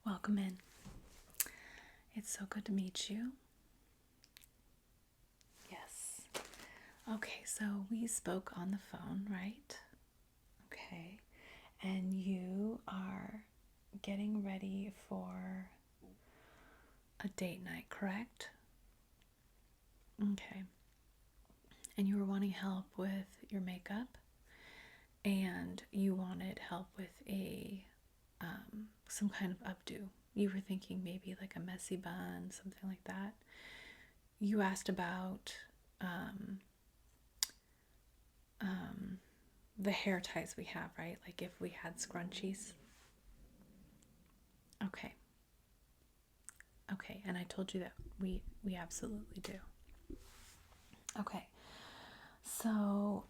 Welcome in. It's so good to meet you. Yes. Okay, so we spoke on the phone, right? Okay. And you are getting ready for a date night, correct? Okay. And you were wanting help with your makeup, and you wanted help with some kind of updo. You were thinking maybe like a messy bun, something like that. You asked about the hair ties we have, right? Like if we had scrunchies. Okay. Okay, and I told you that we absolutely do. Okay. So,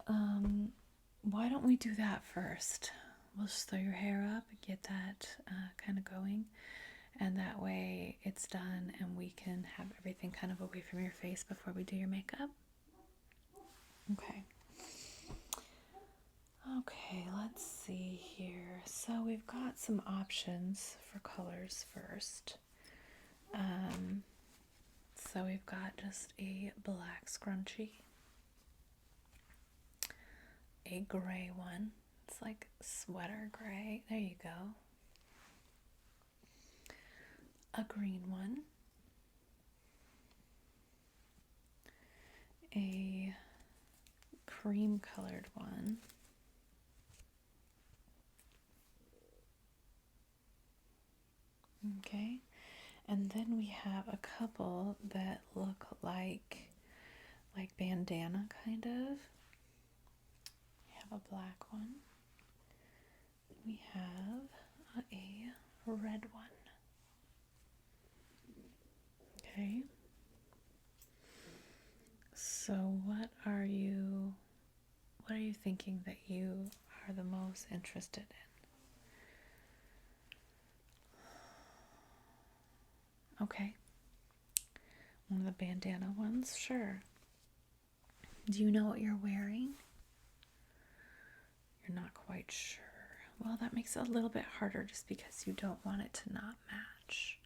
why don't we do that first? We'll just throw your hair up and get that kind of going. And that way it's done and we can have everything kind of away from your face before we do your makeup. Okay. Okay, let's see here. So we've got some options for colors first. So we've got just a black scrunchie, a gray one. It's like sweater gray. There you go. A green one. A cream colored one. Okay. And then we have a couple that look like bandana kind of. We have a black one. We have a red one. Okay. So what are you thinking that you are the most interested in? Okay. One of the bandana ones? Sure. Do you know what you're wearing? You're not quite sure. Well, that makes it a little bit harder just because you don't want it to not match.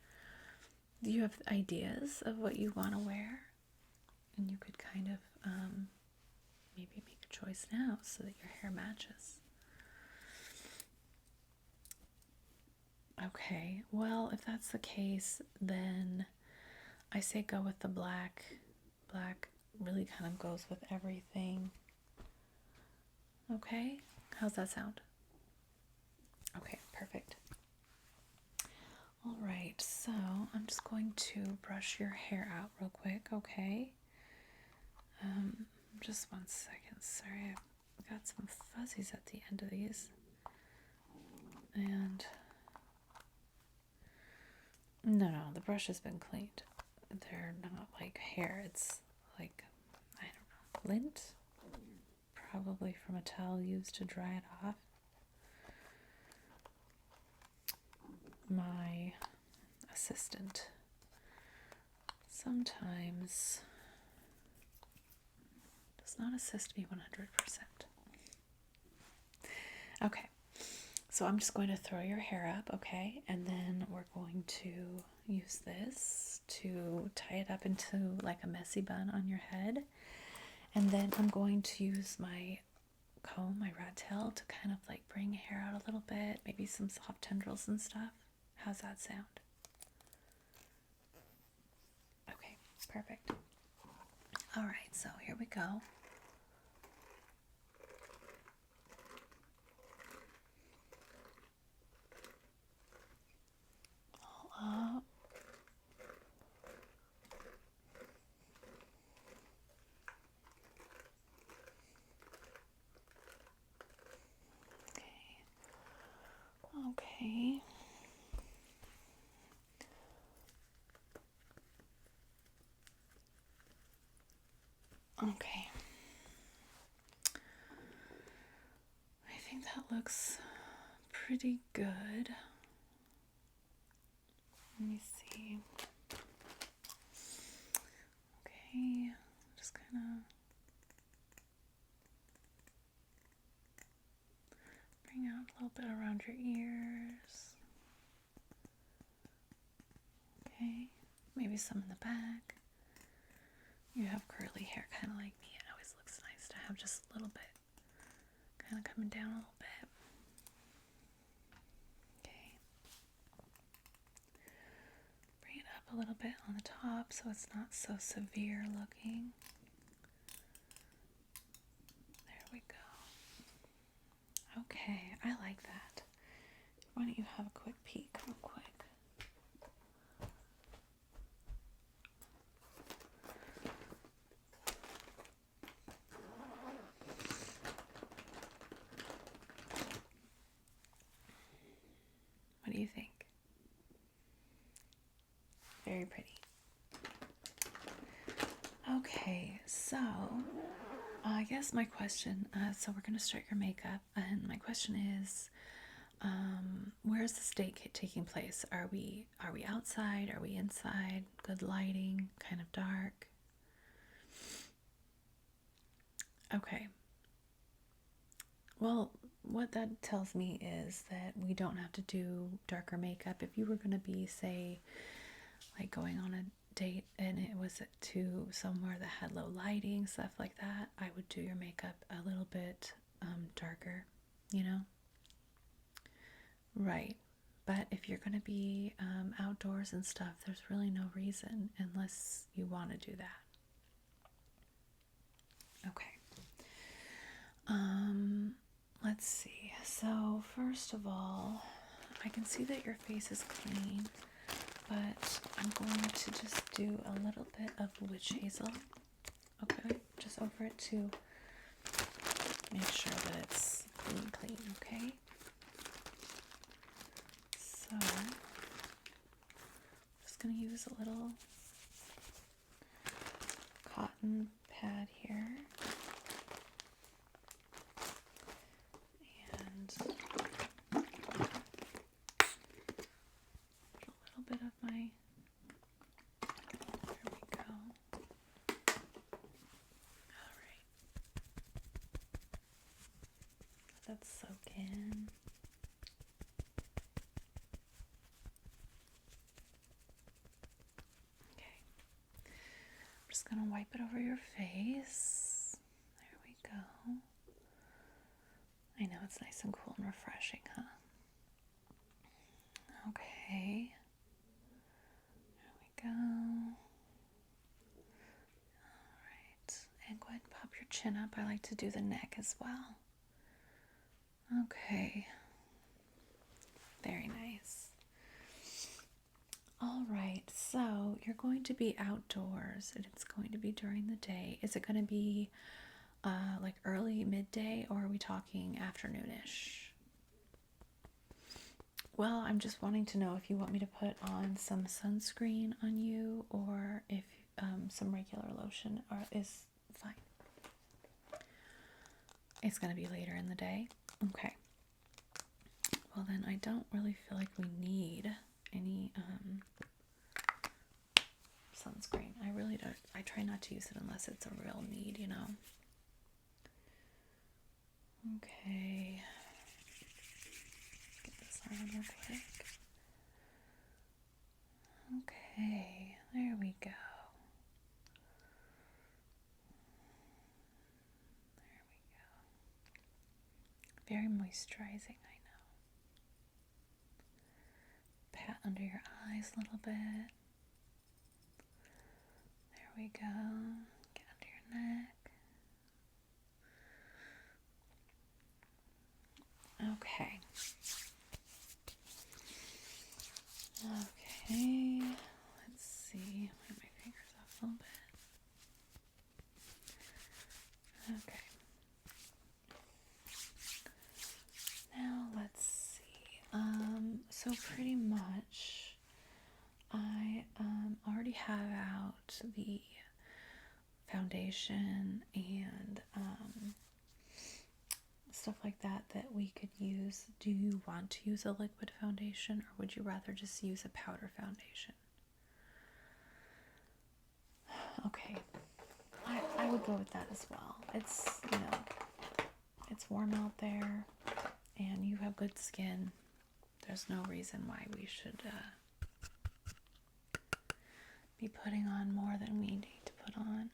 Do you have ideas of what you want to wear? And you could kind of maybe make a choice now so that your hair matches. Okay, well, if that's the case, then I say go with the black. Black really kind of goes with everything. Okay, how's that sound? Okay, perfect. All right, so I'm just going to brush your hair out real quick, okay? Just 1 second. Sorry, I've got some fuzzies at the end of these. And no, the brush has been cleaned. They're not like hair, it's like, I don't know, lint? Probably from a towel used to dry it off. My assistant sometimes does not assist me 100%. Okay, so I'm just going to throw your hair up, okay? And then we're going to use this to tie it up into like a messy bun on your head. And then I'm going to use my comb, my rat tail, to kind of like bring hair out a little bit, maybe some soft tendrils and stuff. How's that sound? Okay, perfect. All right, so here we go. All up. Okay. Okay. I think that looks pretty good. Let me see. Okay, just kind of bring out a little bit around your ears. maybe some in the back. You have curly hair kind of like me. It always looks nice to have just a little bit kind of coming down a little bit. Okay. Bring it up a little bit on the top so it's not so severe looking. There we go. Okay, I like that. Why don't you have a quick peek real quick? What do you think? Very pretty. Okay, so I guess my question, so we're going to start your makeup, and my question is, where is this date taking place? Are we outside? Are we inside? Good lighting, kind of dark? Okay. Well, what that tells me is that we don't have to do darker makeup. If you were going to be, say, like going on a date and it was to somewhere that had low lighting, stuff like that, I would do your makeup a little bit darker, you know? Right. But if you're going to be outdoors and stuff, there's really no reason unless you want to do that. Okay. Let's see. So first of all, I can see that your face is clean, but I'm going to just do a little bit of witch hazel. Okay, just over it to make sure that it's clean, okay? So, I'm just going to use a little cotton pad here. And a little bit of my, there we go. All right. Let's soak in. Just gonna wipe it over your face. There we go. I know it's nice and cool and refreshing, huh? Okay. There we go. Alright. And go ahead and pop your chin up. I like to do the neck as well. Okay. Very nice. All right, so you're going to be outdoors and it's going to be during the day. Is it going to be like early midday, or are we talking afternoonish? Well, I'm just wanting to know if you want me to put on some sunscreen on you, or if some regular lotion is fine. It's going to be later in the day. Okay. Well, then I don't really feel like we need any sunscreen. I really don't. I try not to use it unless it's a real need, you know. Okay. Get this on real quick. Okay, there we go. There we go. Very moisturizing, I know. Pat under your eyes a little bit. There we go. Get under your neck. Okay. Okay. Let's see. Wipe my fingers off a little bit. Okay. Now let's see. So pretty much I already have out the foundation and stuff like that we could use. Do you want to use a liquid foundation, or would you rather just use a powder foundation? Okay, I would go with that as well. It's, you know, it's warm out there and you have good skin. There's no reason why we should be putting on more than we need to put on.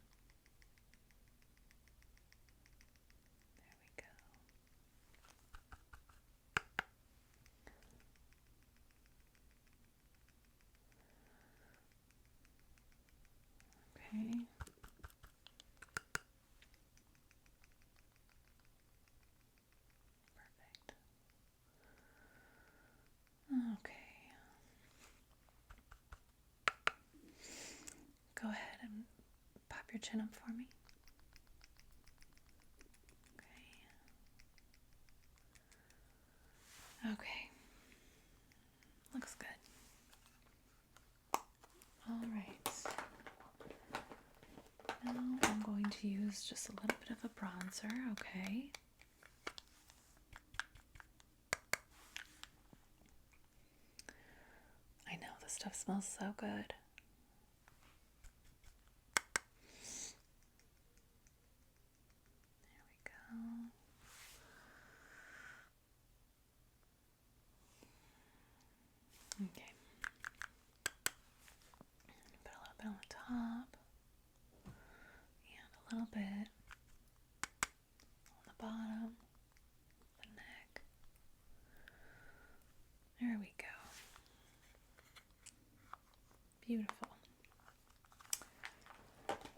There we go. Okay. Perfect. Okay. Go ahead and pop your chin up for me. Okay. Okay. Looks good. All right. Now I'm going to use just a little bit of a bronzer, okay? I know, this stuff smells so good. There we go. Okay. Put a little bit on the top and a little bit on the bottom, the neck. There we go. Beautiful.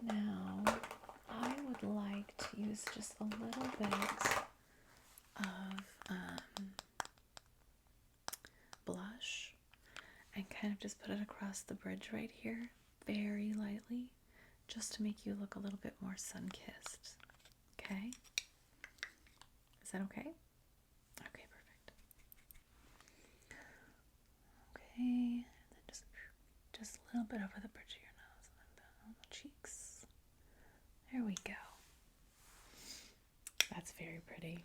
Now, I would like to use just a little bit of blush and kind of just put it across the bridge right here, very lightly, just to make you look a little bit more sun-kissed. Okay? Is that okay? Okay, perfect. Okay, and then just a little bit over the bridge of your nose and then down on the cheeks. There we go. That's very pretty.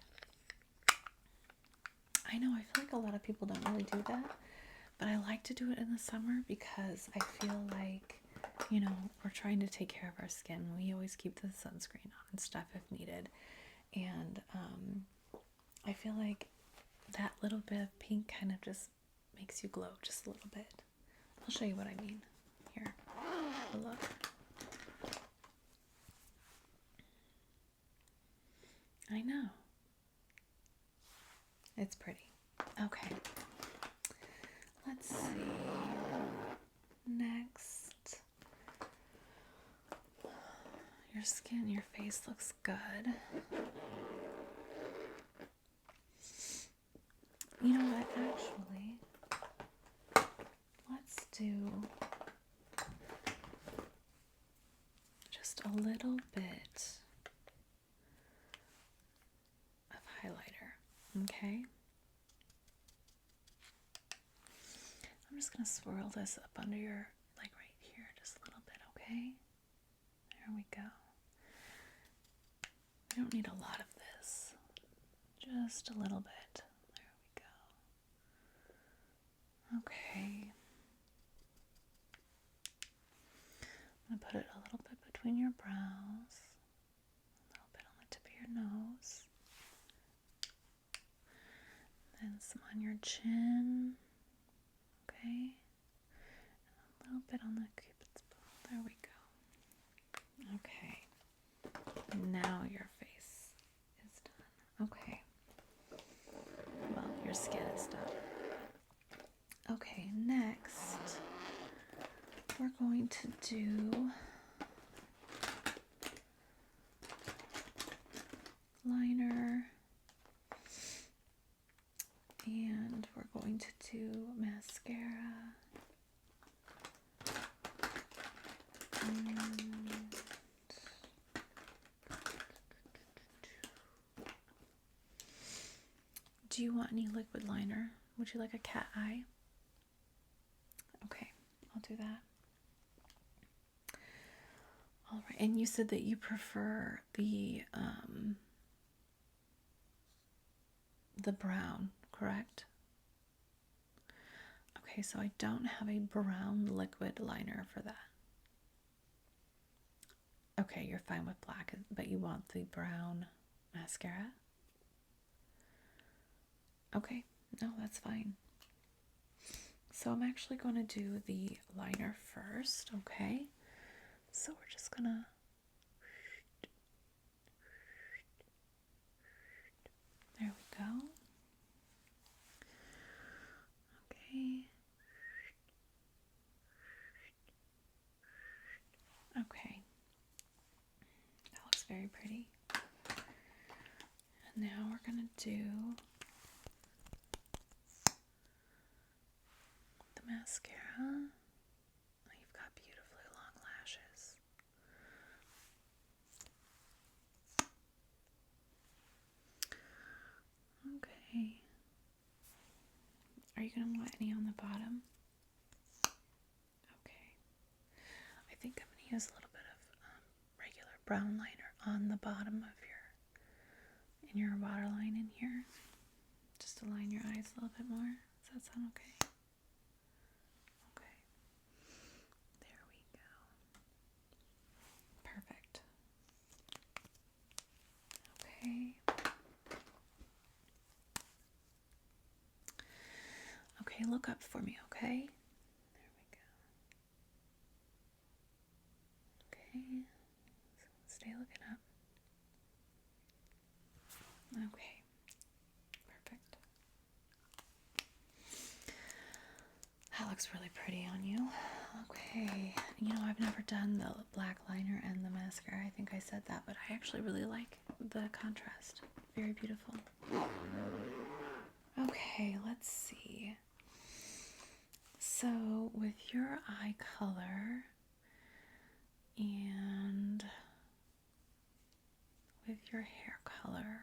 I know, I feel like a lot of people don't really do that, but I like to do it in the summer because I feel like, you know, we're trying to take care of our skin. We always keep the sunscreen on and stuff if needed. And I feel like that little bit of pink kind of just makes you glow just a little bit. I'll show you what I mean. Here, look. I know. It's pretty. Okay. Let's see. Next. Your skin, your face looks good. You know what, actually, let's do just a little bit of highlighter, okay? I'm just going to swirl this up under your, like right here, just a little bit, okay? There we go. We don't need a lot of this, just a little bit. There we go. Okay. I'm going to put it a little bit between your brows, a little bit on the tip of your nose, then some on your chin, okay, and a little bit on the cupid's bow. There we go. Okay, now your face is done. Okay, well, your skin is done. Okay, next we're going to do liner, and we're going to do mascara, and do you want any liquid liner? Would you like a cat eye? Okay, I'll do that. All right, and you said that you prefer the brown, correct? Okay, so I don't have a brown liquid liner for that. Okay, you're fine with black, but you want the brown mascara? Okay, no, that's fine. So I'm actually going to do the liner first, okay? So we're just gonna there we go. Okay. Okay. That looks very pretty. And now we're gonna do the mascara. Oh, you've got beautifully long lashes. Okay. Are you going to want any on the bottom? Okay. I think I'm going to use a little bit of regular brown liner on the bottom of in your waterline in here. Just to line your eyes a little bit more. Does that sound okay? Okay. There we go. Perfect. Okay. Okay, look up for me, okay? There we go. Okay. So stay looking up. Okay. Perfect. That looks really pretty on you. Okay. You know, I've never done the black liner and the mascara. I think I said that, but I actually really like the contrast. Very beautiful. Okay, let's see. So, with your eye color and with your hair color,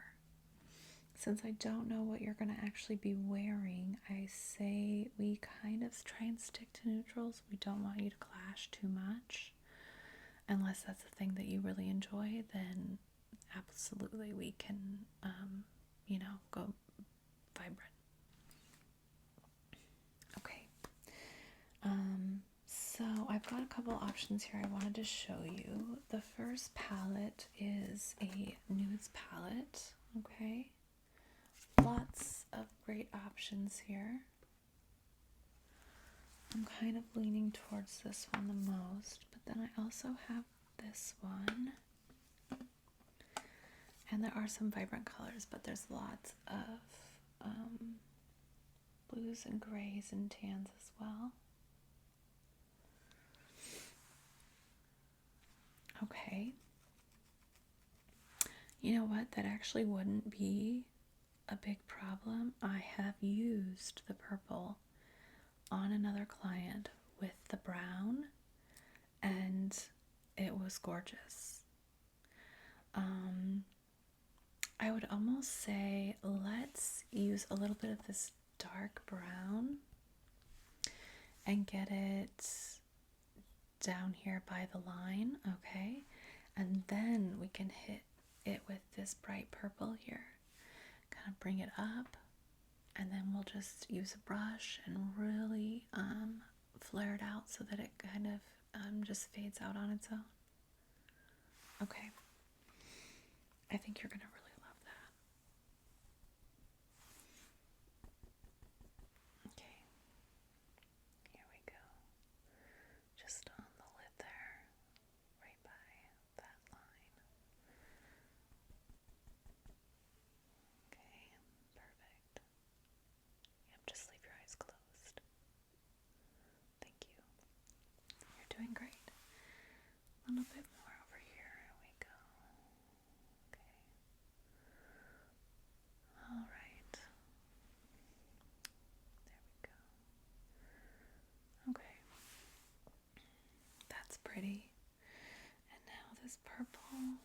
since I don't know what you're going to actually be wearing, I say we kind of try and stick to neutrals. We don't want you to clash too much. Unless that's the thing that you really enjoy, then absolutely we can, go vibrant. Okay. So I've got a couple options here I wanted to show you. The first palette is a nudes palette. Okay. Lots of great options here. I'm kind of leaning towards this one the most, but then I also have this one. And there are some vibrant colors, but there's lots of blues and grays and tans as well. Okay. You know what? That actually wouldn't be a big problem. I have used the purple on another client with the brown, and it was gorgeous. I would almost say let's use a little bit of this dark brown and get it down here by the line, okay? And then we can hit it with this bright purple here. Kind of bring it up, and then we'll just use a brush and really flare it out so that it kind of just fades out on its own. Okay. I think you're going to really love that. Okay. Here we go. Just on the lid there, right by that line. Okay, perfect. Yep, just leave your eyes closed. Thank you. You're doing great. A little bit more over here. Here we go. Okay. All right. There we go. Okay. That's pretty. And now this purple.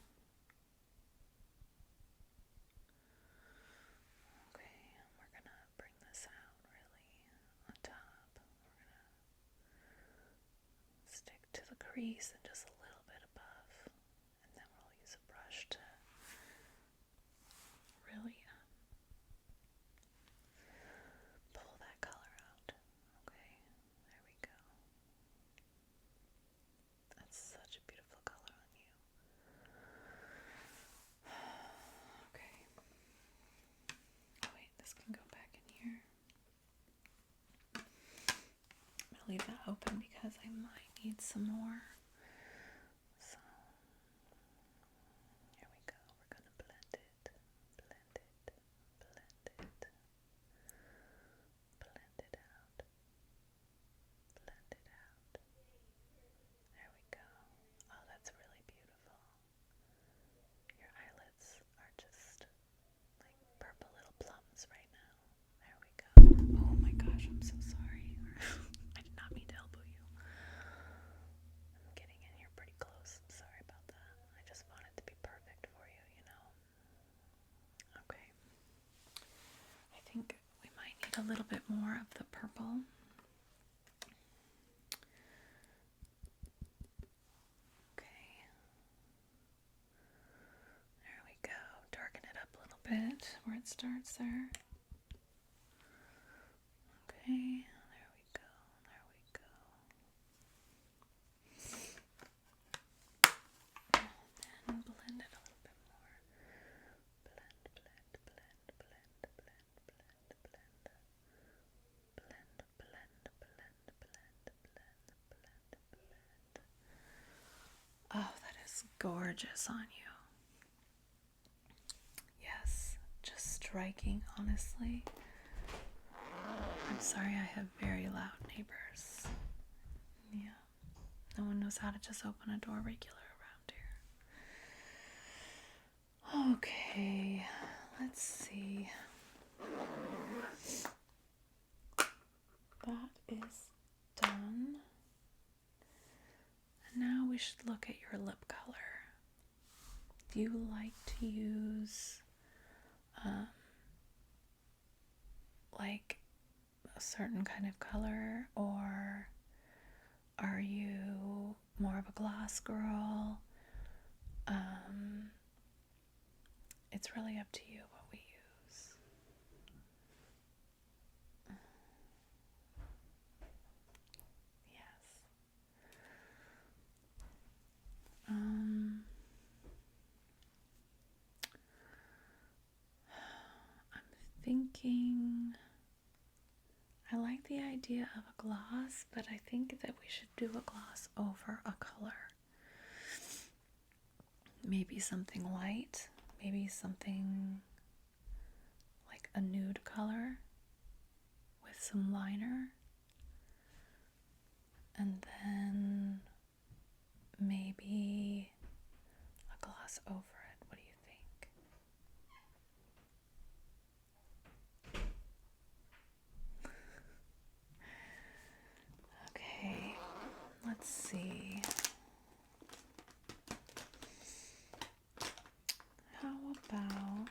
Okay, we're gonna bring this out really on top. We're gonna stick to the crease and just a little bit above, and then we'll use a brush to really pull that color out. Okay, there we go. That's such a beautiful color on you. Okay. Oh wait, this can go back in here. leave that open because I might need some more. So, here we go. We're going to blend it, blend it, blend it, blend it out, blend it out. There we go. Oh, that's really beautiful. Your eyelids are just like purple little plums right now. There we go. Oh my gosh, I'm so sorry. I did not mean to elbow you. I'm getting in here pretty close. I'm sorry about that. I just want it to be perfect for you, you know. Okay. I think we might need a little bit more of the purple. Okay. There we go. Darken it up a little bit where it starts there. Okay. There we go. There we go. And blend it a little bit more. Blend, blend, blend, blend, blend, blend, blend. Blend, blend, blend, blend, blend, blend. Oh, that is gorgeous on you. Yes, just striking, honestly. I'm sorry I have very loud neighbors. Yeah, no one knows how to just open a door regular around here. Okay, let's see. That is done. And now we should look at your lip color. Do you like to use like a certain kind of color, or are you more of a gloss girl? It's really up to you what we use. Yes. I'm thinking I like the idea of a gloss, but I think that we should do a gloss over a color. Maybe something light, maybe something like a nude color with some liner, and then maybe a gloss over it. What do you think? Okay, let's see. How about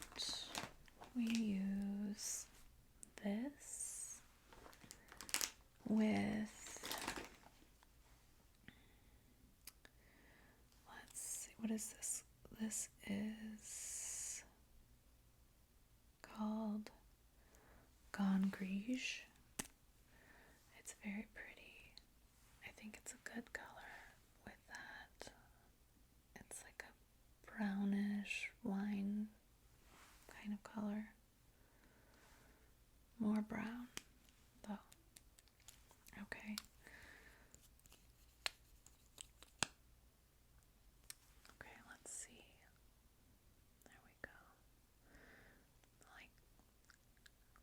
we use this with, let's see, what is this? This is called Gone Gris. It's very pretty. I think it's a good color with that. It's like a brownish wine kind of color. More brown, though. Okay. Okay, let's see. There we go. Like,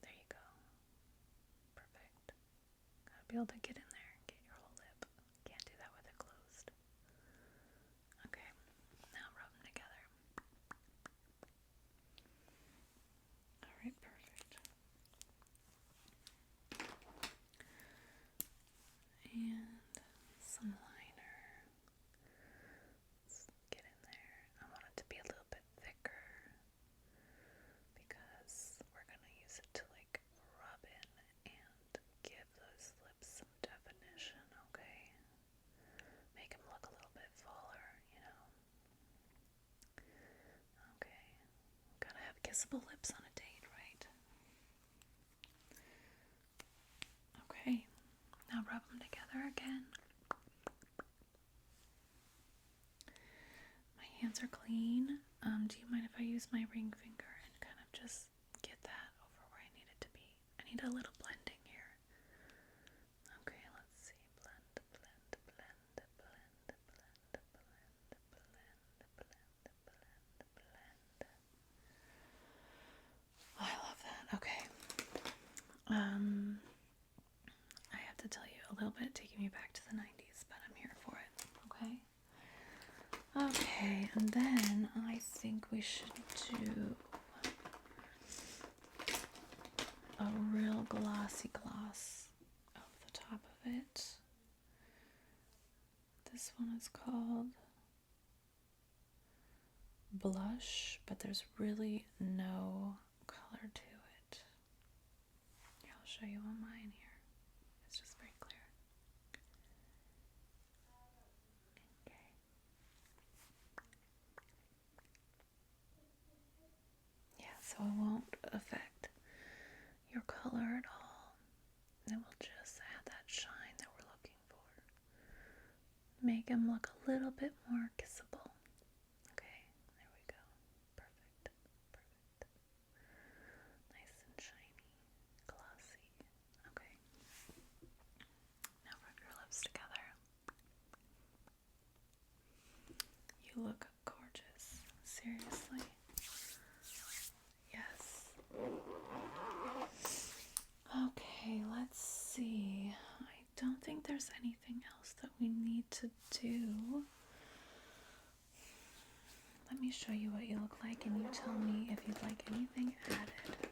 there you go. Perfect. Gotta be able to get in there and get your whole lip. Can't do that with it closed. Okay, now rub them together. Alright, perfect. And some liner. Let's get in there. I want it to be a little bit thicker because we're going to use it to like rub in and give those lips some definition, okay? Make them look a little bit fuller, you know? Okay. Gotta have kissable lips on a date, right? Okay. Now rub them together again. My hands are clean. Do you mind if I use my ring finger and kind of just get that over where I need it to be? I need a little blending here. Okay, let's see. to tell you a little bit, taking me back to the 90s, but I'm here for it, okay? Okay, and then I think we should do a real glossy gloss over the top of it. This one is called Blush, but there's really no color to it. Here, I'll show you on mine here. It's just very clear. Okay. Yeah, so it won't affect your color at all. It will just add that shine that we're looking for. Make them look a little bit more kissable. Okay, there we go. Perfect. Perfect. Nice and shiny. Glossy. Okay. Now rub your lips together. You look gorgeous. Seriously. Yes. Okay, let's see. I don't think there's anything else that we need to do. Let me show you what you look like and you tell me if you'd like anything added.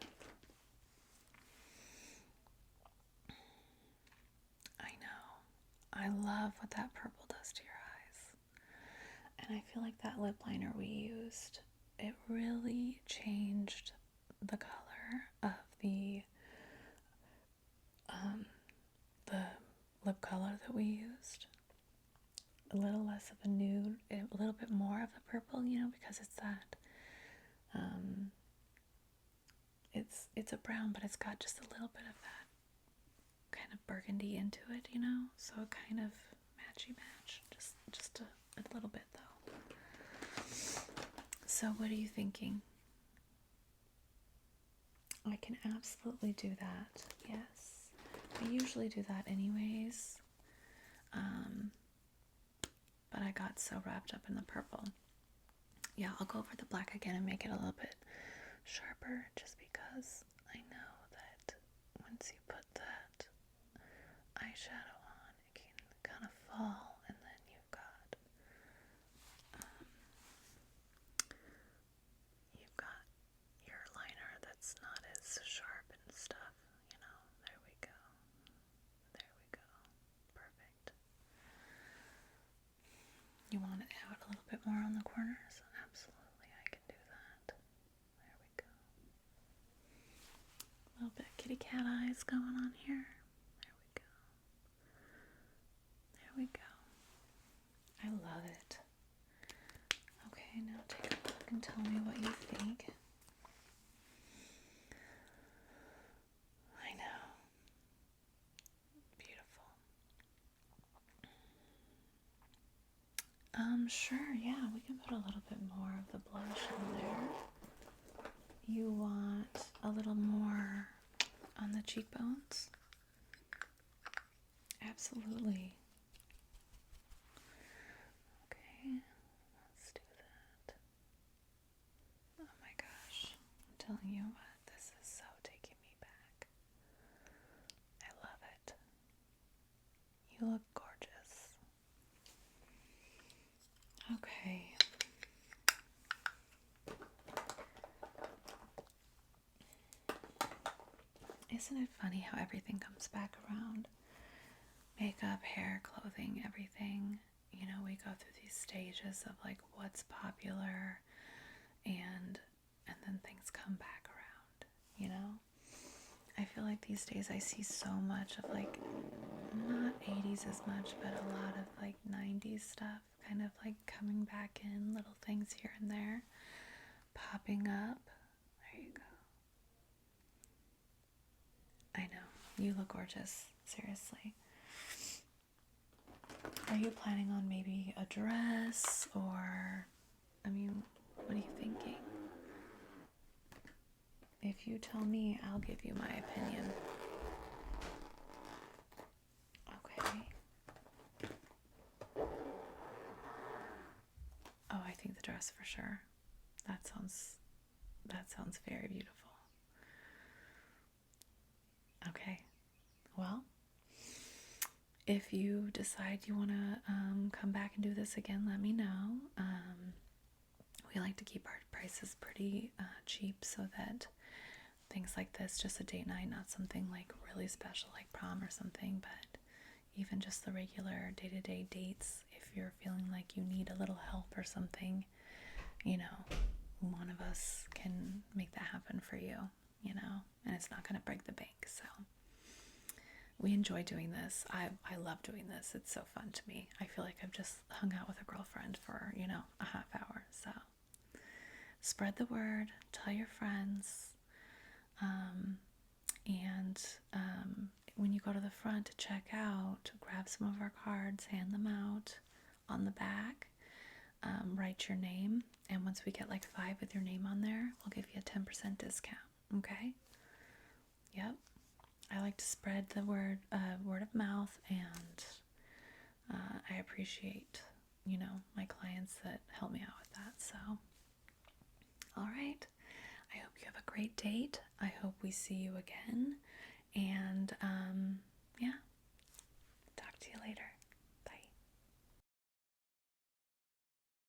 I know. I love what that purple does to your eyes. And I feel like that lip liner we used, it really changed the color of the lip color that we used. A little less of a nude, a little bit more of the purple, because it's that, it's a brown, but it's got just a little bit of that kind of burgundy into it, so it kind of matchy-match, just a little bit though. So what are you thinking? I can absolutely do that, yes. I usually do that anyways, but I got so wrapped up in the purple. Yeah, I'll go over the black again and make it a little bit sharper, just because I know that once you put that eyeshadow on, it can kind of fall, and then you've got your liner that's not as sharp and stuff, There we go. There we go. Perfect. You want it out a little bit more on the corners? Absolutely, I can do that. There we go. A little bit of kitty cat eyes going on here. There we go. There we go. I love it. Okay, now take a look and tell me what you think. I know. Beautiful. Sure, yeah, we can put a little bit more of the blush in there. You want a little more on the cheekbones? Absolutely. Okay, let's do that. Oh my gosh, I'm telling you what, this is so taking me back. I love it. You look gorgeous. Okay. Isn't it funny how everything comes back around? Makeup, hair, clothing, everything. We go through these stages of like what's popular and then things come back around, I feel like these days I see so much of like, not 80s as much, but a lot of like 90s stuff kind of like coming back in, little things here and there popping up. There you go. I know, you look gorgeous, seriously. Are you planning on maybe a dress, or, what are you thinking? If you tell me, I'll give you my opinion. Okay. Oh, I think the dress for sure. That sounds very beautiful. Okay. Well, if you decide you want to come back and do this again, let me know. We like to keep our prices pretty cheap so that things like this, just a date night, not something like really special like prom or something, but even just the regular day-to-day dates, if you're feeling like you need a little help or something, you know, one of us can make that happen for you, you know, and it's not going to break the bank. So we enjoy doing this. I love doing this. It's so fun to me. I feel like I've just hung out with a girlfriend for, you know, a half hour. So spread the word, tell your friends, and when you go to the front to check out, grab some of our cards, hand them out. On the back, write your name, and once we get like 5 with your name on there, we'll give you a 10% discount. Okay? Yep. I like to spread the word of mouth, and I appreciate, you know, my clients that help me out with that. So, all right. I hope you have a great date. I hope we see you again. And yeah,